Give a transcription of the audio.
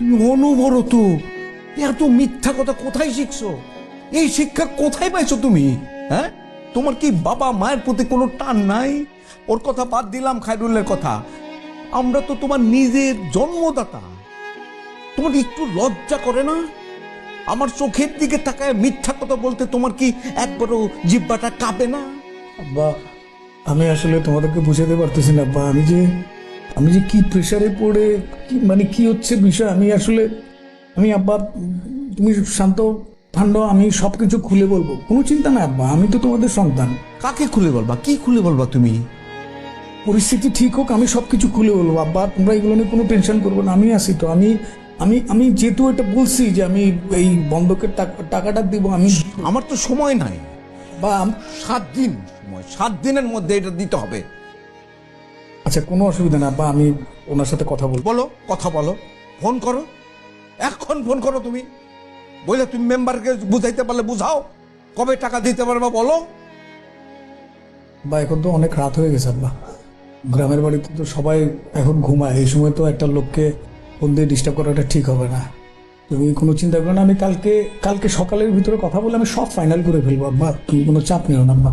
তুমি অনবরত এত মিথ্যা কথা কোথায় শিখছো? এই শিক্ষা কোথায় পাইছো তুমি? হ্যাঁ, তোমার কি বাবা মায়ের প্রতি কোনো টান নাই? ওর কথা বাদ দিলাম, খায়রুলের কথা। আমরা তো তোমার নিজের জন্মদাতা। তোমার একটু লজ্জা করে না? আমার চোখের দিকে তাকায় মিথ্যা কথা বলতে তোমার কি একবারও জিহ্বাটা কাঁপে না? আব্বা, আমি আসলে তোমাদেরকে বুঝাতে পারতেছি না আব্বা। আমি যে কি প্রেশারে পড়ে কি হচ্ছে বিষয়, আমি আব্বা, তুমি শান্ত ঠান্ডা, আমি সবকিছু খুলে বলবো, কোনো চিন্তা নাই আব্বা। আমি তো তোমাদের সন্তান। কাকে খুলে বলবা? কি খুলে বলবা তুমি? পরিস্থিতি ঠিক হোক, আমি সবকিছু খুলে বলবো আব্বা। তোমরা এগুলো নিয়ে কোনো টেনশন করবো না, আমি আছি তো। আমি আমি আমি যেহেতু এটা বলছি যে আমি এই বন্ধকের টাকাটা দিব, আমি আমার তো সময় নাই। বা 7 দিন সময়, 7 দিনের মধ্যে এটা দিতে হবে। আচ্ছা, কোনো অসুবিধা না আব্বা, আমি ওনার সাথে কথা বলবো। বলো, কথা বলো, ফোন করো, এখন ফোন করো তুমি। বলে তুমি মেম্বারকে বুঝাইতে পারলে বুঝাও, কবে টাকা দিতে পারবা বলো। বা এখন তো অনেক রাত হয়ে গেছে আব্বা, গ্রামের বাড়িতে তো সবাই এখন ঘুমায়। এই সময় তো একটা লোককে ফোন দিয়ে ডিস্টার্ব করাটা ঠিক হবে না। তুমি কোনো চিন্তা করো না, আমি কালকে কালকে সকালের ভিতরে কথা বলে আমি সব ফাইনাল করে ফেলবো আব্বা। তুমি কোনো চাপ নিও না আব্বা।